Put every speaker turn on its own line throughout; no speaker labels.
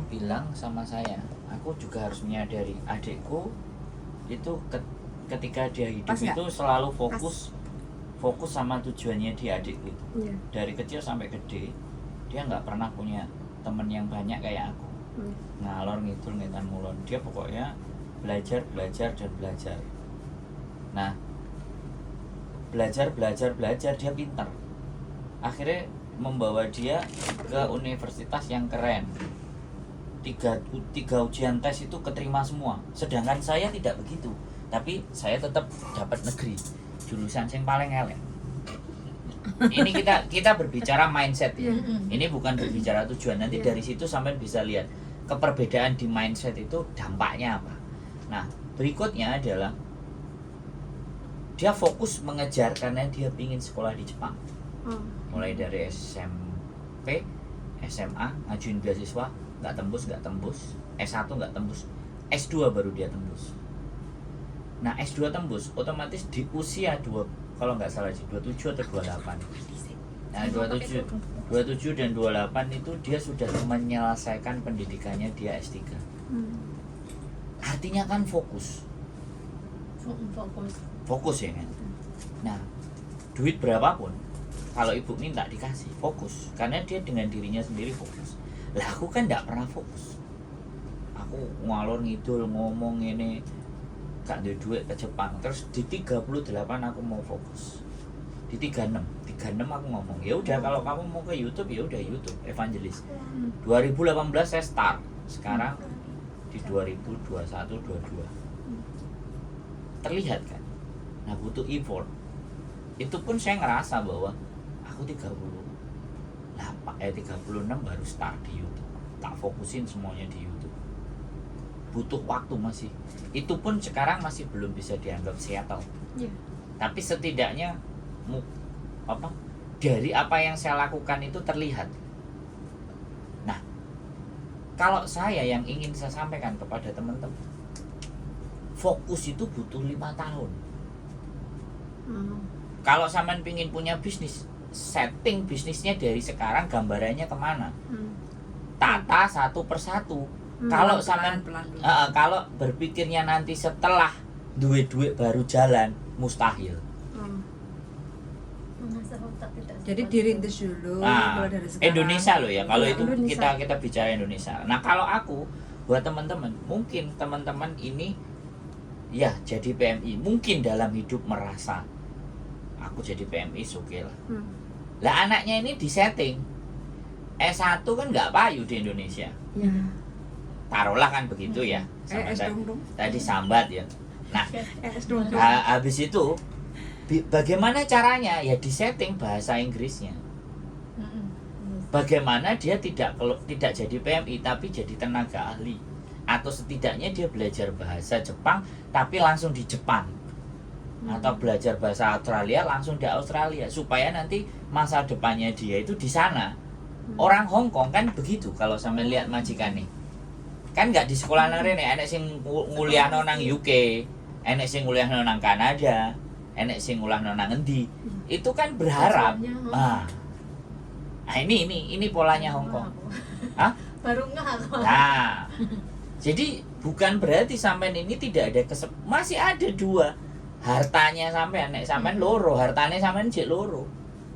bilang sama saya, aku juga harus menyadari adikku itu ketika dia hidup
Pas
itu selalu fokus sama tujuannya dia, adikku itu. Dari kecil sampai gede dia nggak pernah punya temen yang banyak kayak aku. Ngalor ngidul ngetan mulon, dia pokoknya belajar dan belajar. Nah, belajar dia pintar, akhirnya membawa dia ke universitas yang keren. Tiga ujian tes itu keterima semua, sedangkan saya tidak begitu, tapi saya tetap dapat negeri, jurusan yang paling elek. Ini kita berbicara mindset ya. Ini bukan berbicara tujuan. Nanti dari situ sampai bisa lihat keperbedaan di mindset itu dampaknya apa. Nah, berikutnya adalah dia fokus mengejar karena dia ingin sekolah di Jepang. Mulai dari SMP, SMA ngajuin beasiswa, nggak tembus, S1 nggak tembus, S2 baru dia tembus. Nah, S2 tembus otomatis di usia kalau nggak salah 27 atau 28. Nah, 27 dan 28 itu dia sudah menyelesaikan pendidikannya, dia S3. Artinya kan fokus ya kan. Nah, duit berapapun kalau ibu minta dikasih, fokus, karena dia dengan dirinya sendiri fokus. Lah aku kan nggak pernah fokus, aku ngalor ngidul ngomong ini gak ada duit ke Jepang. Terus di 38 aku mau fokus, di 36 aku ngomong ya udah, kalau kamu mau ke YouTube ya udah YouTube evangelis. 2018 saya start, sekarang di 2021-22 terlihat kan. Nah, butuh effort. Itu pun saya ngerasa bahwa aku 36 baru start di YouTube, tak fokusin semuanya di YouTube, butuh waktu masih. Itu pun sekarang masih belum bisa dianggap settle. Tapi setidaknya dari apa yang saya lakukan itu terlihat. Nah, kalau saya yang ingin saya sampaikan kepada teman-teman, fokus itu butuh 5 tahun. Kalau sampean pingin punya bisnis, setting bisnisnya dari sekarang, gambarannya kemana, tata satu persatu. Kalau sampean kalau berpikirnya nanti setelah duit baru jalan, mustahil.
Jadi dirintis dulu.
Nah,
dari
Indonesia loh ya, kalau itu
Indonesia.
kita bicara Indonesia. Nah, kalau aku buat teman-teman, mungkin teman-teman ini ya jadi PMI, mungkin dalam hidup merasa aku jadi PMI oke lah. Lah anaknya ini disetting S1 kan nggak payu di Indonesia. Taruhlah kan begitu ya. Tadi sambat ya. Nah, habis itu bagaimana caranya? Ya disetting bahasa Inggrisnya. Bagaimana dia tidak jadi PMI tapi jadi tenaga ahli, atau setidaknya dia belajar bahasa Jepang tapi langsung di Jepang, atau belajar bahasa Australia langsung di Australia, supaya nanti masa depannya dia itu di sana. Orang Hong Kong kan begitu, kalau sampai lihat majikan nih kan nggak di sekolah nang rene, enek sing nguliahno nang UK, enek sing nguliahno nang Kanada, enek sing nguliahno nang endi. Itu kan berharap. Nah, ini polanya Hong Kong. Hah?
Baru nggak.
Nah, jadi bukan berarti sampean ini tidak ada masih ada dua. Hartanya sampean, nek sampean loro, hartanya sampean jek loro.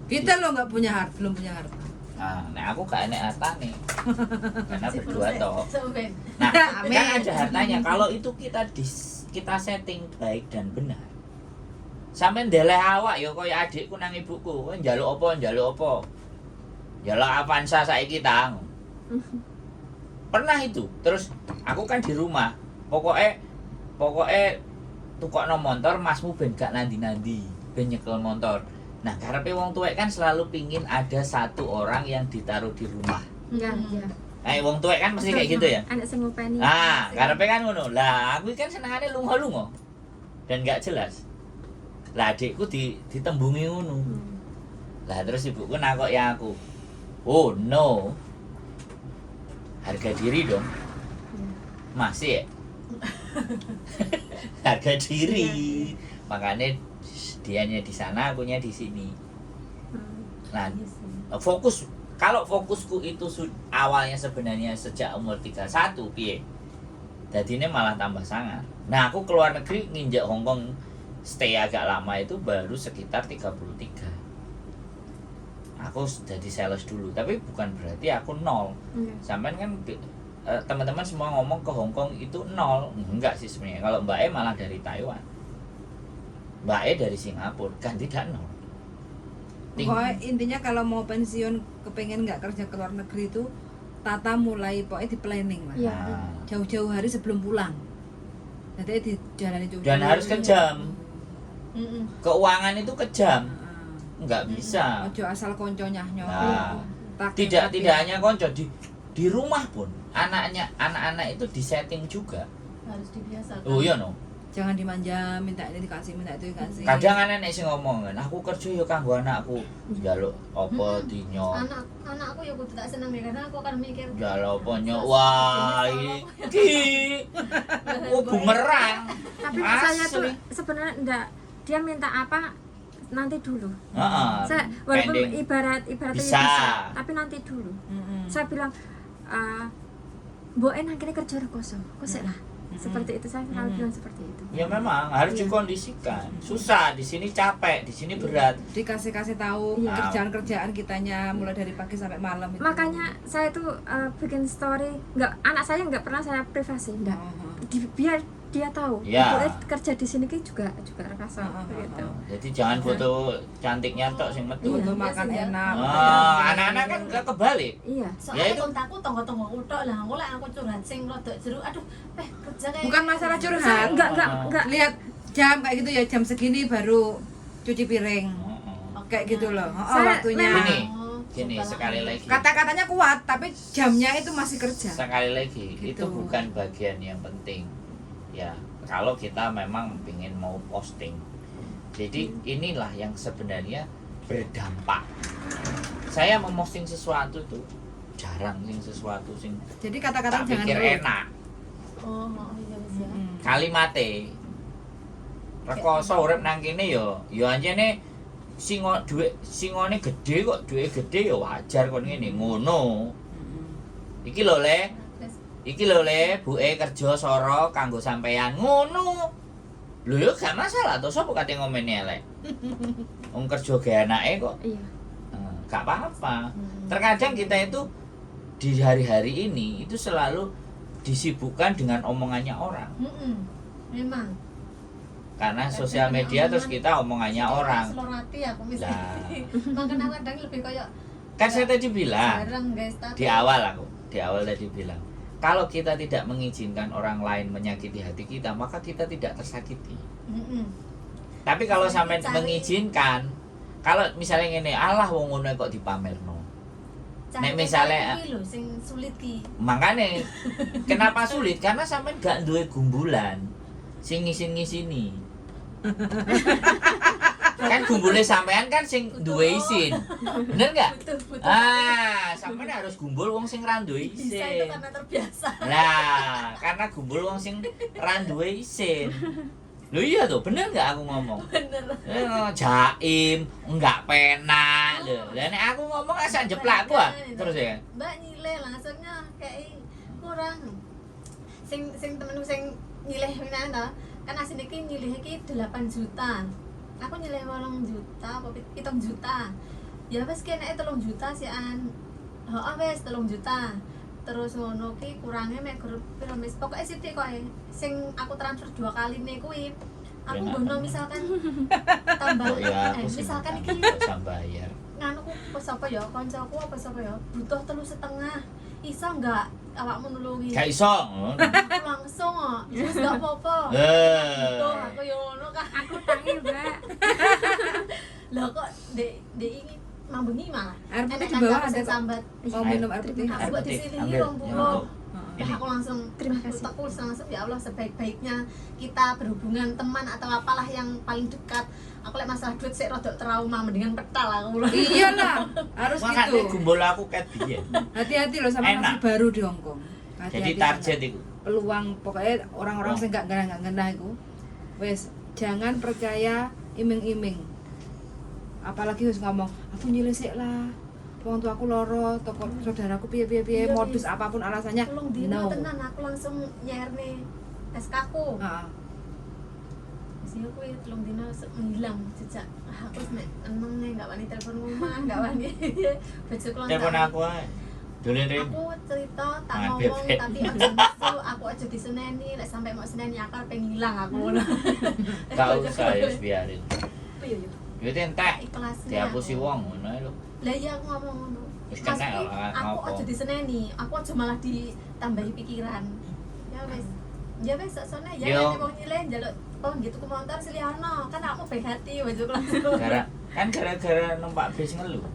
Kita lo nggak punya harta, belum punya harta.
Nah, aku gak enek hartanya karena berdua toh. Nah,
Amin.
kan ada hartanya. Kalau itu kita setting baik dan benar, sampean ndeleh awak ya koyo adikku nang ibuku, kowe njaluk apa? Njaluk Avanza saiki tang. Pernah itu. Terus aku kan di rumah, pokoknya tukokno motor masmu ben gak nandi-nandi, ben nyekel motor. Nah, karepe wong tuwek kan selalu pingin ada satu orang yang ditaruh di rumah.
Iya.
Wong tuwek kan mesti kayak gitu ya.
Anak sing ngopeni.
Nah, karepe kan ngono. Lah, aku kan senengane lunga-lunga dan gak jelas. Lah adikku ditembungi ngono. Lah terus ibuku nakoki aku. Oh no. Harga diri dong. Masih ya? Harga diri. Makanya dianya di sana, akunya di sini. Nah, fokus Kalau fokusku itu awalnya sebenarnya sejak umur 31 piye. Dadine malah tambah sangat. Nah, aku keluar negeri nginjak Hongkong stay agak lama itu baru sekitar 33. Aku jadi sales dulu, tapi bukan berarti aku nol. Sampean kan teman-teman semua ngomong ke Hongkong itu nol. Enggak sih sebenarnya. Kalau Mbak E malah dari Taiwan. Mbak E dari Singapura kan tidak nol.
Pokoknya intinya kalau mau pensiun kepengen nggak kerja ke luar negeri itu tata mulai pokoknya di planning lah.
Iya.
Nah,
Jauh-jauh hari sebelum pulang. Jadi di jalan itu.
dan harus kejam. Keuangan itu kejam.
Heeh.
Nggak bisa.
Ojo asal konco nyah-nyoh.
Nah,
Takut
tidak
tapi-
hanya konco di rumah pun anak-anak itu disetting juga.
Harus dibiasakan.
Oh iya no.
Jangan dimanja, minta ini dikasih, minta itu dikasih.
Kadang anak sing ngomong kan, aku kerja ya kanggo anakku. Njaluk apa dinyo.
Anakku ya kudu tak seneng ya, karena aku akan mikir
Njaluk apa nyo. Wah, iki. Oh, bumerang.
Tapi saya tuh
Asli.
sebenarnya enggak, dia minta apa nanti dulu.
Heeh.
Saya walaupun
pending.
ibaratnya
Bisa.
bisa, tapi nanti dulu.
Mm-mm.
Saya bilang Mbok akhirnya kerja kosong, kosek lah. Seperti itu saya selalu bilang seperti itu.
Ya memang harus dikondisikan. Susah, di sini capek, di sini berat.
Dikasih tahu
Iya.
kerjaan-kerjaan kitanya mulai dari pagi sampai malam itu.
Makanya saya tuh bikin story, anak saya nggak pernah saya privasi, enggak. Biar dia tahu,
Ya.
boleh kerja di sini ki juga rasa gitu.
Jadi jangan foto cantiknya tok sing metu.
Untuk
Iya,
makan
sih, ya.
enak.
Oh, anak-anak kan gak kebalik.
Iya.
Ya
soalnya
itu.
kontakku tonggo-tonggo tok lah, aku aku curhat sing rodok jeruk, aduh, kerja kayak
Bukan masalah curhat.
Enggak.
Lihat jam kayak gitu ya, jam segini baru cuci piring.
Heeh.
Kayak gitu loh. Oh,
Saya
waktunya.
memang-
Gini sekali lagi.
Kata-katanya kuat, tapi jamnya itu masih kerja.
Sekali lagi,
Gitu.
itu bukan bagian yang penting. Ya, kalau kita memang ingin mau posting. Jadi inilah yang sebenarnya berdampak. Saya memposting sesuatu tuh jarang sesuatu sing
Jadi kata-kata
tak
jangan
pikir
ruwet.
enak.
oh iya wis ya.
Mm-mm.
Kalimate rekoso urip nang kene ya anjene singone gede kok duwe gede ya wajar kon ngene ngono.
Mm-mm.
Iki lho Le,
Terus,
iki lho Le, buke kerja soro kanggo sampean ngono. Lho ya gak masalah to, sapa kate ngomeni elek. Wong kerja ge anake kok.
Iya.
Gak apa-apa. Terkadang kita itu di hari-hari ini itu selalu disibukkan dengan omongannya orang.
memang
Karena sosial media terus kita omongannya orang.
selorati aku misalnya
Lah.
makanya kadang lebih kayak
Kan saya tadi bilang
jarang guys tapi
di awal tadi bilang, kalau kita tidak mengizinkan orang lain menyakiti hati kita, maka kita tidak tersakiti. Tapi kalau sampai mengizinkan, kalau misalnya ngene, Allah wong ngono kok dipamerno. Nek misalnya-
iki lho sing sulit ki
Makanya kenapa sulit? Karena sampai gak duwe gumbulan sing ngisin-ngisini. Kan gumbulnya sampean kan sing duwe isin. Bener gak?
betul
Sampean harus gumbul wong sing ra duwe
bisa itu
isin.
karena terbiasa
Lah, karena gumbul wong sing ra duwe isin. Lho iya tuh, bener gak aku ngomong?
bener
Jaim, enggak penak. Lho, lah nek aku ngomong asal jeplak gua. Terus ya.
mbak nyileh langsungnya kayak kurang sing temenku sing nyileh winan to kan asine iki nyileh iki 8 juta aku nyileh 8 juta apa 7 juta ya wis ki enake 3 juta sian heeh wis 3 juta terus ngono ki kurangnya mek grup piro wis pokoke sithik kok sing aku transfer 2 kali nih kuwi aku
Enak.
ngono misalkan tambah
Oh ya, aku sih
misalkan iki
bisa bayar.
nganuku pas apa ya kancaku apa sapa ya butuh 3,5 iso enggak awakmu nulungi
Gak iso. ngono.
aku langsung kok terus enggak apa-apa tuh aku yo ngono kan
Aku tangi, Mbak.
lah kok dek ini mambengi malah
Air putih
Enak
di bawah
kan
ada
sing
kok.
sambat
Mau minum air putih.
Aku buat di sini
ambil.
Bang, Bu.
Yang untuk.
ya aku langsung
Terima kasih.
aku langsung ya Allah sebaik-baiknya kita berhubungan teman atau apalah yang paling dekat aku lihat masalah duit sih rodok trauma mendingan petal aku
Iyalah, harus
Makanya
gitu.
gumbul aku ket biyen.
Hati-hati loh sama
Enak.
masih baru di Hongkong. Hati-hati
Jadi
sama
target itu.
peluang pokoknya orang-orang
Oh.
sing gak ngena itu. Wes, jangan percaya iming-iming. Apalagi harus ngomong, aku nyilih sik lah. wong tuaku loro, toko saudaraku piye-piye,
Iya,
modus
Miss.
apapun alasannya.
Tolong dino
No.
tenan aku langsung nyairne SK ku.
Heeh.
Sih aku ya telung dino menghilang jejak. Aku nek emang nih nggak wani telepon rumah, nggak wani bojoku langsung.
Telepon aku ae. Dolen Rin.
Aku cerita tak
Ah,
ngomong
bebek.
tapi aja bisu, aku aja diseneni, lek sampai mau seneni aku pengen hilang aku ngono.
Gak usah ya biarin.
Oh iya iya.
Duit entek.
Ikhlasnya.
Dihapusi wong ngono ae lho.
Lah iya aku ngomong ngono.
Wis kena
Maksudku,
lah,
aku
ngopo.
aja diseneni, aku aja malah ditambahi pikiran. Ya wis. Ya wis sone ya
Yo.
nek wong nyileh njaluk oh gitu ke motor silihana kan aku baik hati wajah langsung.
Gara-gara numpak bis ngeluh.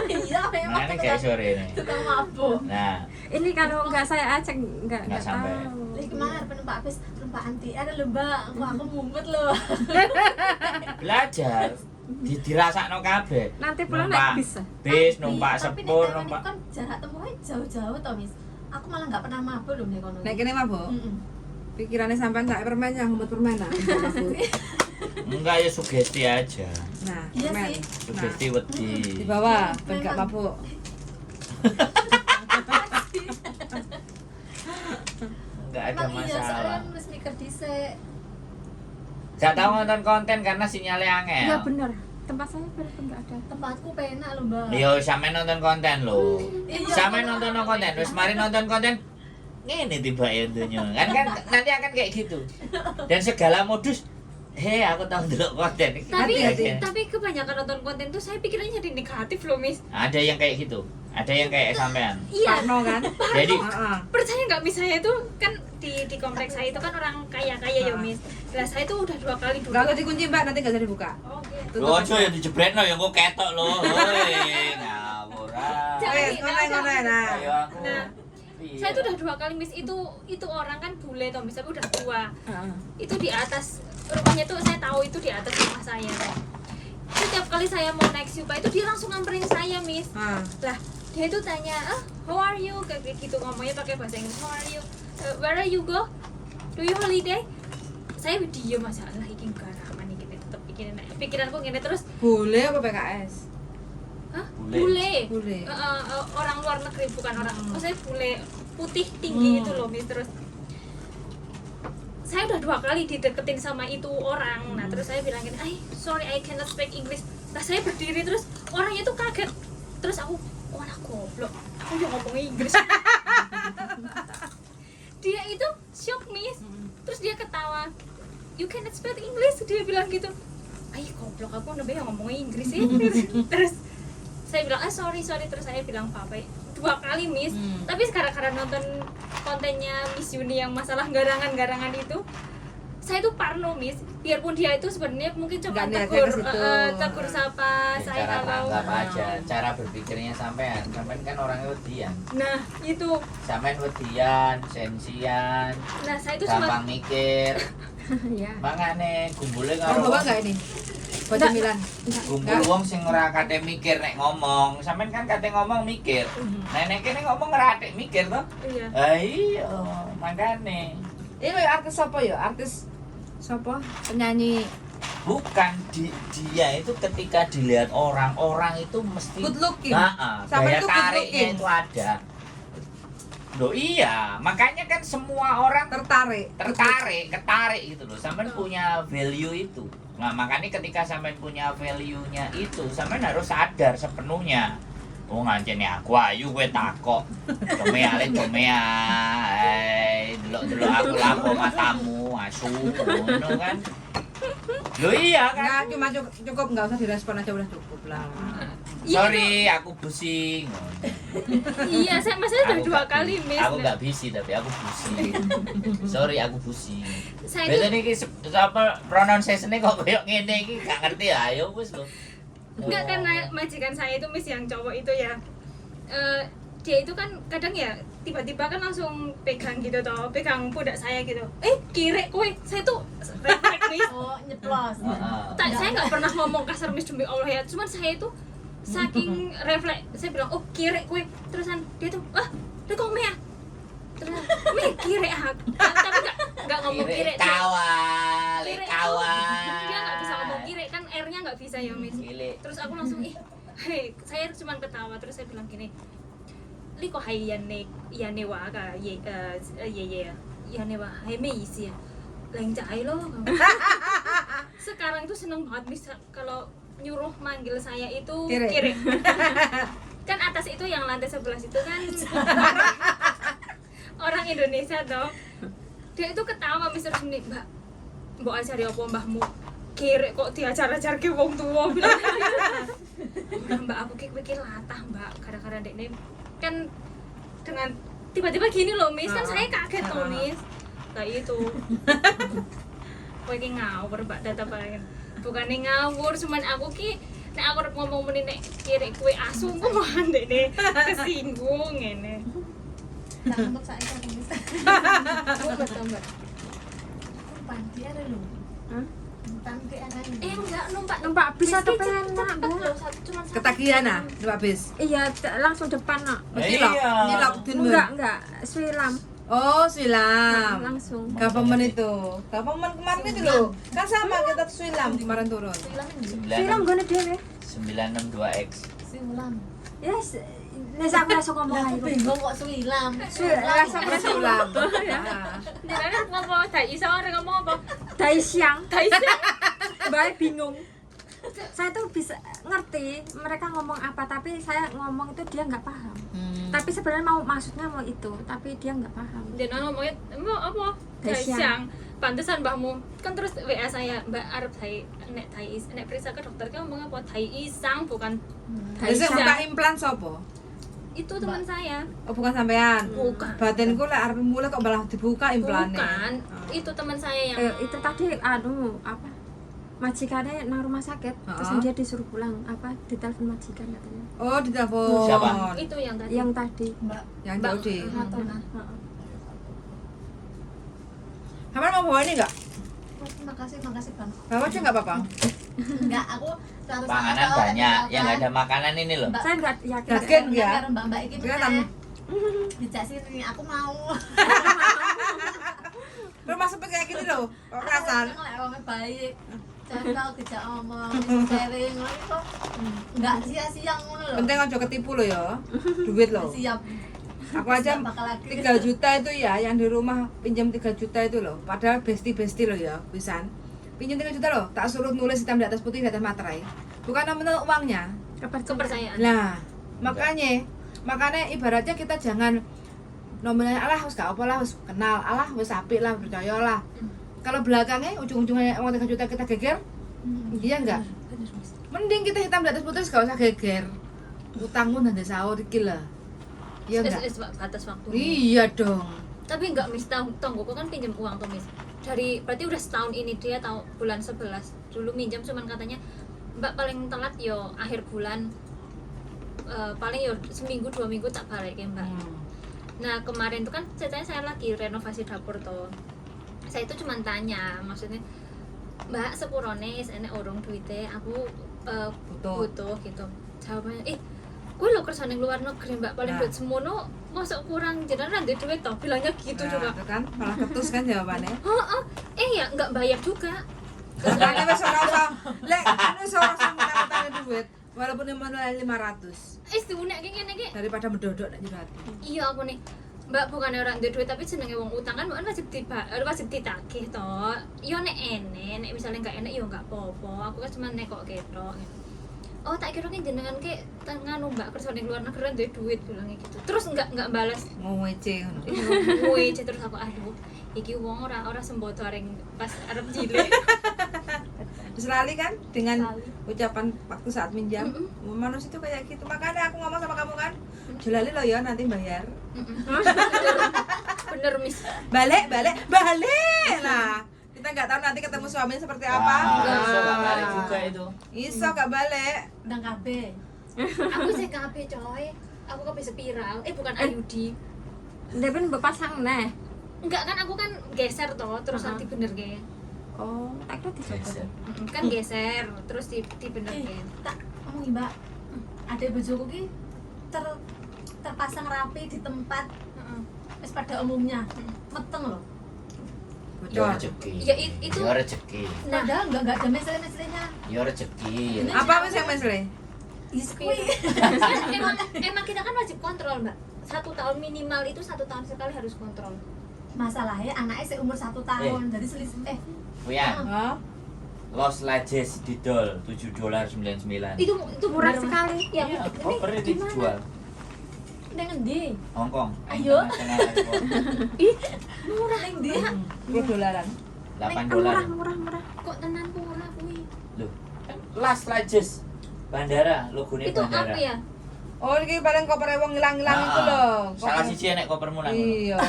Iya memang.
Makanya kayak sore ini.
Tukang mabuk.
Nah,
Ini kalau nggak saya ajak nggak
sampai.
tahu.
Lagi kemarin penumpak bis numpak anti ada lembah aku mumet loh.
belajar dirasakno kabeh.
Nanti pulang
Numpak
naik bis.
bis, numpak
Tapi
sepur,
nek
numpak
kan jarak tempuhnya jauh-jauh toh Mis. Aku malah nggak pernah mabuk loh nek kono.
Nek kene mabuk.
Heeh.
Pikirannya sampean tak permen yang ngumpet permen nah.
enggak ya sugesti aja.
Nah,
Iya
permen.
sih.
Sugesti wedi.
Di bawah, ben gak mabuk.
Enggak ada
Emang iya, soalnya
masalah.
kan harus mikir dhisik.
Gak tahu nonton konten karena sinyalnya angel.
Iya benar. Tempat saya benar nggak ada.
Tempatku penak lho, Mbak.
Yo sampe nonton konten lho.
Iya,
Sampe
aku
nonton
nonton
konten, wis mari nonton konten. Ngene tiba ya dunya. Kan nanti akan kayak gitu. Dan segala modus aku tahu dulu konten.
Hati-hati.
Tapi kebanyakan nonton konten tuh saya pikirannya jadi negatif loh, Miss.
Ada yang kayak gitu. Ada yang kayak sampean.
Iya,
Parno kan?
Jadi
Heeh.
percaya nggak Miss, saya tuh kan di kompleks saya itu kan orang kaya-kaya ya, Miss. Lah saya tuh udah 2 kali
Gak usah dikunci Mbak, nanti gak bisa dibuka.
Oke.
Lho aja ya dijebretno ya engko ketok lho. Hoi, ngawur ah.
Jangan.
Ngono nah.
Ayo aku.
Nah,
Iya.
saya tuh udah 2 kali, Miss. Itu orang kan bule toh, Miss, tapi udah tua.
Heeh.
Itu di atas rumahnya tuh saya tahu itu di atas rumah saya. Setiap kali saya mau naik Supa itu dia langsung ngamperin saya, Miss.
Ah.
Lah dia itu tanya, how are you, kayak gitu, ngomongnya pakai bahasa Inggris. How are you, where are you go, do you holiday? Saya diem, masalah iki garaman iki tetep pikiranku gini terus.
Boleh apa PKS?
Hah?
Bule.
Bule.
Bule.
Orang luar negeri, bukan orang, saya bule putih tinggi itu loh, Miss. Terus saya udah 2 kali dideketin sama itu orang. Nah terus saya bilang gini, sorry I cannot speak English. Nah saya berdiri terus orangnya tuh kaget. Terus aku, oh anak goblok, aku udah ngomong Inggris. Dia itu shock, Miss. Terus dia ketawa, you cannot speak English, dia bilang gitu. Goblok, aku udah yang ngomong Inggris sih. Terus saya bilang, sorry, terus saya bilang apa 2 kali, Miss. Tapi sekarang karena nonton kontennya Miss Yuni yang masalah garangan-garangan itu, saya tuh parno, Miss. Biarpun dia itu sebenarnya mungkin cuma
Nggak niatnya
tegur,
ke situ.
tegur sapa
Ya,
saya
cara
kalau.
tanggap aja, cara berpikirnya sampean kan orangnya wedian.
Nah itu,
Sampean wedian, sensian,
nah saya itu cuma
gampang mikir.
Iya.
Makane gumbule
Mau
karo
bawa gak ini? Buat cemilan.
gumbul wong sing ora kate mikir nek ngomong. Sampean kan kate ngomong mikir. Nenek kene ngomong ngeratik mikir toh.
iya.
Iya, makane.
Ini artis apa ya? Artis siapa? Penyanyi
Bukan dia itu ketika dilihat orang itu mesti
good looking.
gaya
Sampai itu good
tariknya
looking.
itu ada. Loh iya, makanya kan semua orang ketarik gitu loh. Sampean punya value itu. Nah, makanya ketika sampean punya value-nya itu, sampean harus sadar sepenuhnya. Oh ngancene aku ayu kowe takok. Domeale domea. Delok-delok aku lapo matamu, asu ngono kan. Loh iya kan.
Enggak, cuma cukup enggak usah direspon aja udah cukup lah.
Sorry, aku pusing.
Iya, saya udah 2 kali, Miss.
Aku nggak busy tapi aku pusing. Sorry, aku pusing.
Saya
Betul
itu
iki apa pronunciation-nya kok koyo ngene iki gak ngerti ya. Ayo wis lho.
enggak, karena majikan saya itu, Miss, yang cowok itu ya. Dia itu kan kadang ya tiba-tiba kan langsung pegang gitu toh, pegang pundak saya gitu. Kire kowe, saya tuh refleks, Miss.
Oh, nyeplos.
Saya nggak pernah ngomong kasar, Miss, demi Allah ya. Cuman saya itu saking refleks, saya bilang, oh kire kowe. Terusan dia tuh, dekong mea. Terus me kire tapi nggak ngomong kire.
Kawal,
Kire itu
kawal.
dia nggak bisa ngomong kire kan, R-nya nggak bisa ya, Miss.
Kile.
Terus aku langsung Hei, saya cuma ketawa terus saya bilang gini, Liko hai yane wa ka ye yane wa hai me isi ya. Lain cahai loh. Sekarang tuh seneng banget misal kalau nyuruh manggil saya itu kiri. Kan atas itu yang lantai 11 itu kan orang Indonesia toh. Dia itu ketawa Mister Suni, Mbak. Mbok ajari apa mbahmu? Kiri kok diajar-ajar ke wong tua bilang. Mbak aku pikir latah Mbak, gara-gara dekne kan dengan tiba-tiba gini loh Miss, kan saya kaget loh Miss. Nah itu. Kowe iki ngawur Mbak data paling. Bukannya ngawur, cuman aku ki nek aku ngomong muni nek kiri kowe asu kok malah dekne kesinggung ngene.
Nah, untuk saya kan bisa.
Betul, Mbak.
Panti ada loh.
Hah?
Panti ada.
Enggak
Numpak bis atau penak, Bu?
Cuma
Ketagihan ah, numpak bis.
Iya, langsung depan nak.
Cilok. Cilok Dunmun.
Enggak, Swilam.
Oh, Swilam.
Langsung.
Government itu. Government kemarin itu loh. Kan sama kita Swilam kemarin turun.
Swilam gone dhewe.
962X.
Siulam.
Yes. Nek aku rasa ngomong
Aku
ae.
bingung kok Siulam.
Rasa
Swilam.
Jangan ngomong tadi orang ngomong apa?
Dai siang. Mbak bingung. Saya tuh bisa ngerti mereka ngomong apa, tapi saya ngomong itu dia nggak paham. Tapi sebenarnya maksudnya mau itu, tapi dia nggak paham.
Dia ngomongnya mau apa? Siang. Pantesan mbahmu kan terus WA saya Mbak Arab Thai nek Thai nek periksa ke dokter kan ngomong apa Thai Isang bukan
Terus buka implan sopo?
itu teman saya.
Oh, bukan sampean.
Bukan.
Batinku lek arep mulai kok malah dibuka implannya.
Bukan. Itu teman saya yang
Itu tadi apa? Majikannya nang rumah sakit, terus dia disuruh pulang, ditelepon majikan katanya.
Oh, ditelepon.
Siapa?
itu yang tadi.
Yang tadi.
Mbak
Yang jauh di.
Hatona.
Kamu mau bawa ini enggak?
Makasih Bang.
Bawa aja enggak apa-apa.
Enggak, aku harus
Makanan banyak, yang nggak ada makanan ini loh.
Saya nggak yakin.
Yakin ya?
Karo Mbak iki
Kelihatan.
dijak sini aku mau.
Lu masuk kayak gini loh. Kok kerasan?
Lek wong baik. Jangan kau dijak omong, sharing ngono kok. Enggak sia-sia ngono lho.
Penting aja ketipu lo ya. Duit lo.
Siap.
Aku aja 3 juta itu ya, yang di rumah pinjam 3 juta itu loh. Padahal besti-besti loh ya, pisan. Pinjam 3 juta loh, tak suruh nulis hitam di atas putih di atas materai. Bukan nominal uangnya.
Kepercayaan.
Nah, makanya ibaratnya kita jangan nominalnya alah wis gak apa lah, wis kenal, alah wis apik lah, percayalah. Kalau belakangnya ujung-ujungnya uang 3 juta kita geger, iya enggak? Mending kita hitam di atas putih gak usah geger. Utangmu nanti sahur iki lah. Iya enggak?
Batas waktu.
Iya dong.
Tapi enggak Miss, tonggoku kan pinjam uang tuh Miss. Berarti udah setahun ini dia tahu bulan 11 dulu minjam cuman katanya Mbak paling telat yo akhir bulan, paling yo seminggu 2 minggu tak balik ya Mbak. Nah kemarin tuh kan ceritanya saya lagi renovasi dapur tuh. Saya itu cuma tanya, maksudnya Mbak sepurone enek urung duite aku butuh gitu. Jawabannya gue lo kerja di luar negeri Mbak paling duit semono masuk kurang jenengan nanti duit toh bilangnya gitu coba.
Itu kan malah ketus kan jawabannya.
Ya nggak bayar juga.
Soalnya wis ora usah lek wis ora usah ngutang duit walaupun nominal 500
Diunek ngene iki.
daripada mendodok nek jero ati.
Iya aku nih Mbak bukan orang duit tapi senenge wong utang kan wajib ditagih toh. Yo nek enek, nek misalnya nggak enek yo nggak apa-apa. Aku kan cuma nekok ketok. Oh tak kira kan jenengan ke nganu Mbak kerja di luar negeri duit duit bilangnya gitu. Terus nggak balas.
Ngece ngono.
Wece terus aku aduh iki wong ora sembodo areng pas arep cilik.
Terus lali kan dengan ucapan waktu saat minjam. Manusia itu kayak gitu. Makanya aku ngomong sama kamu kan, jelali lo ya nanti bayar.
Bener Miss.
Balik. Nah, kita nggak tahu nanti ketemu suaminya seperti apa.
Iso gak balik juga itu.
Iso gak balik.
Ndang KB.
Aku sih KB coy. Aku KB spiral. Bukan Ayudi.
Dia pun berpasang nih.
Enggak kan aku kan geser toh terus nanti bener ge.
Oh, tak kira dicoba.
Kan geser terus dibener ge.
Tak ngomong Mbak. Ada bojoku ki terpasang rapi di tempat wis pada umumnya. Meteng loh.
Ya rezeki.
Ya itu.
Ya rezeki.
Nah, enggak ada mesele-meselenya.
Ya rezeki.
Apa wis yang mesle?
emang kita kan wajib kontrol mbak. 1 tahun minimal itu 1 tahun sekali harus kontrol.
Masalahnya anaknya seumur 1 tahun, jadi selisih
Uyan,
Hah?
Los Lajes didol $7.99.
Itu
Murah
bener, Mas.
sekali.
Ya,
Iya,
ini
koper itu
gimana?
dijual
neng ngendi?
Hong Kong.
Ayo.
International Airport.
Ih, murah ndi?
$10.
$8.
Murah.
Kok tenan murah kuwi?
Loh, kan Las Lajes bandara, logonya
Itu
bandara.
apa ya?
Oh, ini paling koper wong ngilang-ngilang itu loh.
Salah
Koper-
siji enek kopermu nang.
Iya.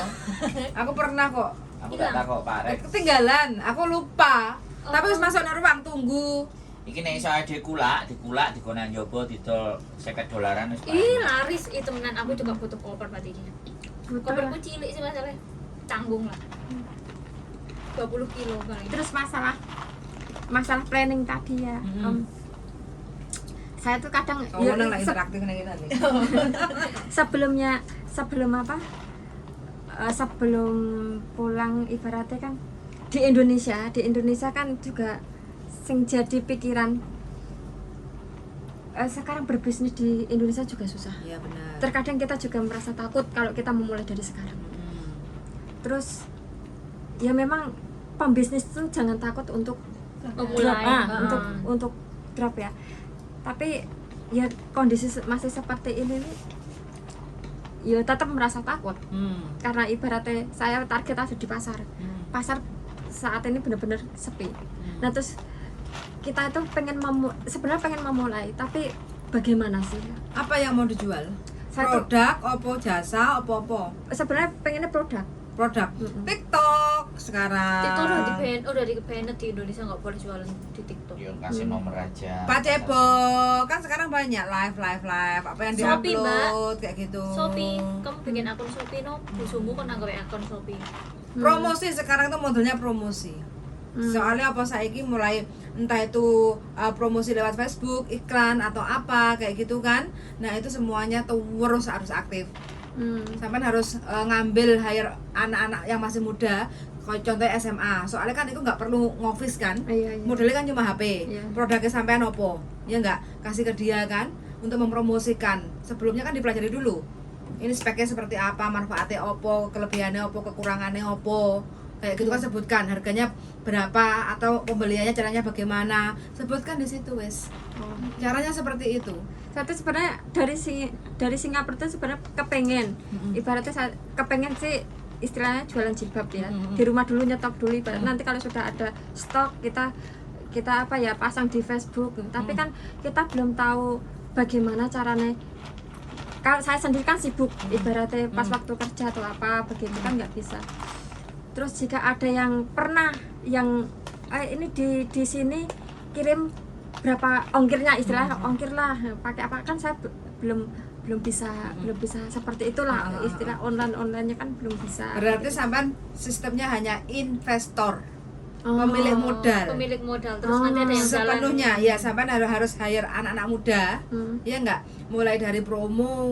Aku pernah kok.
Aku tak takok Pak Rex.
Ketinggalan, aku lupa.
Oh.
Tapi wis masuk nang ruang tunggu.
Iki nek iso ade dikulak dikono njobo didol $50 wis.
Ih, laris itu tenan. Aku juga butuh koper berarti ini.
Betul.
Koperku cilik sih masalahnya. Canggung lah. 20 kilo paling.
Terus masalah planning tadi ya. Saya tuh kadang
Kamu nang lagi interaktif nang kita nih.
sebelum pulang ibaratnya kan di Indonesia kan juga sing jadi pikiran sekarang berbisnis di Indonesia juga susah.
Iya benar.
Terkadang kita juga merasa takut kalau kita memulai dari sekarang. Terus ya memang pembisnis tuh jangan takut untuk
Memulai.
drop, untuk drop ya. Tapi ya kondisi masih seperti ini nih, ya tetap merasa takut karena ibaratnya saya target ada di pasar saat ini benar-benar sepi. Nah terus kita itu sebenarnya pengen memulai, tapi bagaimana sih?
Apa yang mau dijual?
Saya tuh
Produk, opo jasa, opo-opo?
sebenarnya pengennya produk.
Produk. TikTok sekarang.
TikTok udah di-ban di Indonesia, nggak boleh jualan di TikTok.
Yo kasih nomor aja.
Pak Cebo, kan sekarang banyak live, apa yang
Shopee,
diupload kayak gitu.
Shopee, kamu bikin akun Shopee no, busumu kan nggak akun Shopee.
Promosi sekarang tuh modelnya promosi. Soalnya apa saiki mulai entah itu promosi lewat Facebook, iklan atau apa kayak gitu kan. Nah, itu semuanya tuh harus aktif. Sampai harus ngambil hire anak-anak yang masih muda, contohnya SMA. Soalnya kan itu nggak perlu ngoffice kan.
Iya.
Modelnya kan cuma HP.
Iya.
Produknya sampean opo? Ya enggak, kasih ke dia kan untuk mempromosikan. Sebelumnya kan dipelajari dulu. Ini speknya seperti apa, manfaatnya opo, kelebihannya opo, kekurangannya opo. Kayak gitu kan sebutkan harganya berapa atau pembeliannya caranya bagaimana. Sebutkan di situ wes. Caranya seperti itu.
Saya tuh sebenarnya dari Singapura tuh sebenarnya kepengen, ibaratnya saya kepengen sih istilahnya jualan jilbab ya. Di rumah dulu nyetok dulu, ibarat nanti kalau sudah ada stok kita apa ya pasang di Facebook. Tapi kan kita belum tahu bagaimana caranya. Kalau saya sendiri kan sibuk, ibaratnya pas waktu kerja atau apa begitu kan nggak bisa. Terus jika ada yang pernah yang ini di sini kirim berapa ongkirnya, istilahnya ongkir lah pakai apa, kan saya belum bisa seperti itulah, istilah onlinenya kan belum bisa.
Berarti sampean sistemnya hanya investor, pemilik modal.
Terus nanti ada yang jalan.
Sepenuhnya ya, sampean harus hire anak-anak muda. Ya enggak, mulai dari promo.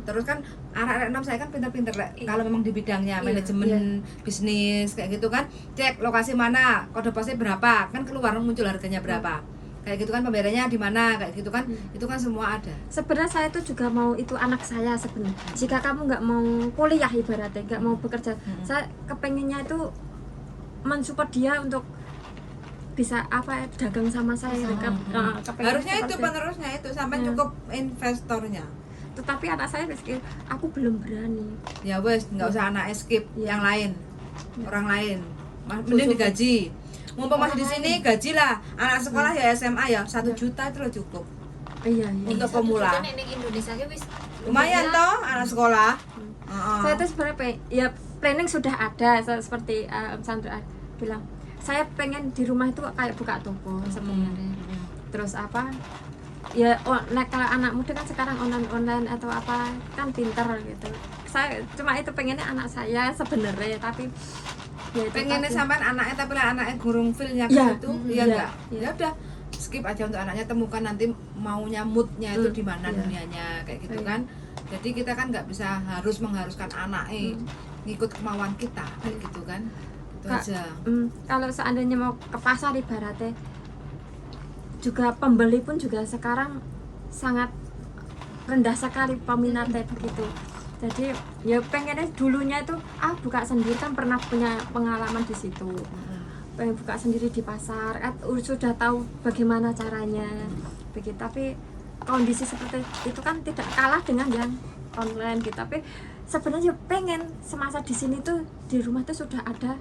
Terus kan anak-anak saya kan pintar-pintar kalau memang di bidangnya manajemen bisnis kayak gitu kan, cek lokasi mana, kode posnya berapa, kan keluar muncul harganya berapa. Kayak gitu kan, pembayarannya di mana kayak gitu kan. Itu kan semua ada.
Sebenarnya saya tuh juga mau itu anak saya sebenarnya. Jika kamu nggak mau kuliah ibaratnya, nggak mau bekerja, saya kepengennya itu mensupport dia untuk bisa apa dagang sama saya.
Harusnya itu penerusnya itu sampai cukup investornya.
Tetapi anak saya meski aku belum berani.
Ya wes, nggak usah anak skip yang lain, orang lain. Mending digaji. Mumpung masih di sini gajilah anak sekolah ya SMA ya 1 juta itu loh cukup.
Iya.
Untuk pemula.
Ini Indonesia wis
Lumayan toh anak sekolah.
Saya tuh sebenarnya ya planning sudah ada seperti Sandra bilang. Saya pengen di rumah itu kayak buka toko sebenarnya. Terus apa? Ya kalau anak muda kan sekarang online atau apa kan pinter gitu. Saya cuma itu pengennya anak saya sebenarnya, tapi ya itu
Pengennya
tadi.
sampean anaknya tapi lah anaknya gurung feel-nya ke
Ya,
situ,
ya,
ya enggak.
ya.
Ya udah, skip aja untuk anaknya, temukan nanti maunya moodnya itu di mana
ya.
dunianya kayak gitu
Ya.
kan. Jadi kita kan nggak bisa mengharuskan anaknya ngikut kemauan kita kayak gitu kan. Itu aja.
Kalau seandainya mau ke pasar ibaratnya juga pembeli pun juga sekarang sangat rendah sekali peminatnya begitu. Jadi ya pengennya dulunya itu buka sendiri, kan pernah punya pengalaman di situ. Pengen buka sendiri di pasar, sudah tahu bagaimana caranya begitu. Tapi kondisi seperti itu kan tidak kalah dengan yang online gitu. Tapi sebenarnya pengen semasa di sini tuh di rumah tuh sudah ada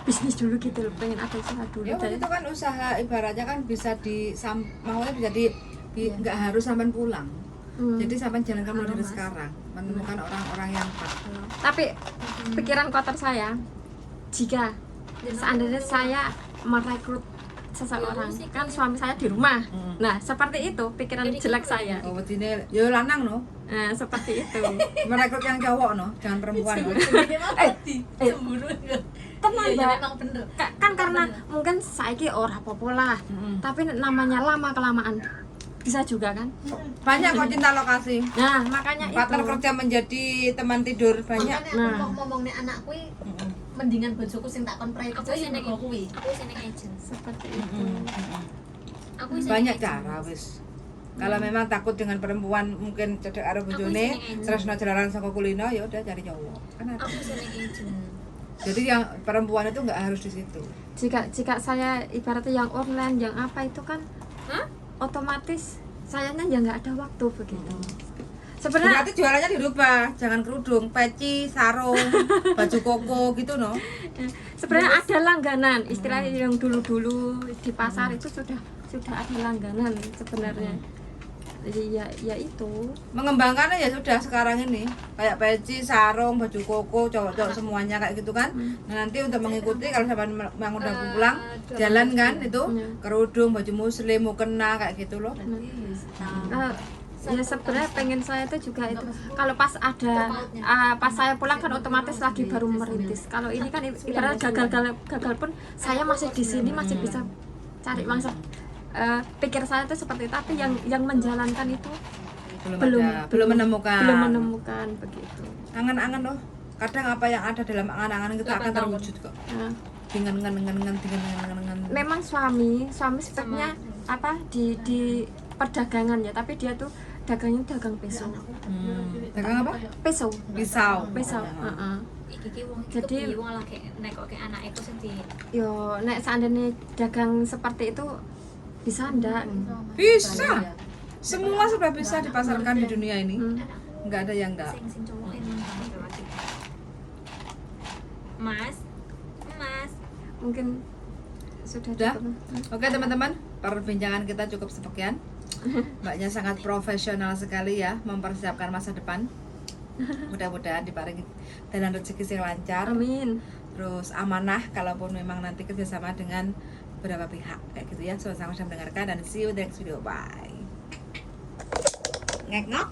bisnis dulu gitu loh, pengen ada usaha dulu.
Ya waktu itu kan usaha ibaratnya kan bisa maksudnya bisa nggak harus sampai pulang. Jadi sampai jalankan mulai dari sekarang, menemukan orang-orang yang tepat.
Tapi pikiran kotor saya, jika seandainya saya merekrut seseorang, kan suami saya di rumah. Nah, seperti itu pikiran jelek saya.
Oh, ini yo lanang no.
Nah, seperti itu.
Merekrut yang cowok no, jangan perempuan. No.
Cemburu enggak?
Tenang,
Iya,
Mbak.
memang bener.
Kan karena mungkin saiki ora apa-apa lah. Tapi namanya lama kelamaan bisa juga kan.
Banyak kok cinta lokasi.
Nah, makanya
Partner
itu.
kerja menjadi teman tidur banyak.
Makanya aku mau ngomong nih anak kuwi mendingan bojoku sing tak kon prai
Aku
kerja
seneng
yang kuwi.
Aku seneng agent.
Seperti itu.
Aku seneng
Banyak
agent.
cara wis. Kalau memang takut dengan perempuan mungkin cedek karo bojone, tresno jalaran saka kulino ya udah cari cowok. Kan ada.
Aku seneng agent.
Jadi yang perempuan itu nggak harus di situ.
Jika saya ibaratnya yang online, yang apa itu kan otomatis sayanya ya nggak ada waktu begitu. Sebenarnya
Berarti jualannya dirubah, jangan kerudung, peci, sarung, baju koko gitu no.
sebenarnya ada langganan, istilahnya yang dulu-dulu di pasar itu sudah ada langganan sebenarnya. Jadi ya itu.
Mengembangkannya ya sudah sekarang ini kayak peci, sarung, baju koko, cowok-cowok semuanya kayak gitu kan. Nah nanti untuk mengikuti kalau sampai mau udah pulang jalan kan itu kerudung, baju muslim, mukena kayak gitu loh.
Ya sebenarnya pengen saya itu juga itu kalau pas pas saya pulang kan otomatis lagi baru merintis. Kalau ini kan ibaratnya gagal pun saya masih di sini masih bisa cari uang. Pikir saya itu seperti itu, tapi yang menjalankan itu belum menemukan begitu.
Angan-angan loh. Kadang apa yang ada dalam angan-angan kita akan terwujud kok. Dengan
Memang suami sepertinya apa di perdagangan ya, tapi dia tuh dagangnya dagang pisau.
Dagang apa?
Pisau.
Iki wong
Jadi-
wong lagi nekoke anake ku sing di
Yo nek seandainya dagang seperti itu bisa ndak?
Bisa. Semua sudah bisa dipasarkan di dunia ini. Nggak ada yang enggak.
sing cowok emang Mas.
Mungkin sudah
Udah?
cukup.
Oke teman-teman, perbincangan kita cukup sekian. Mbaknya sangat profesional sekali ya mempersiapkan masa depan. Mudah-mudahan diparingi jalan rezeki yang lancar,
Amin.
terus amanah kalaupun memang nanti kerjasama dengan beberapa pihak kayak gitu ya. Sama-sama sudah mendengarkan dan see you the next video. Bye. Ngek ngok.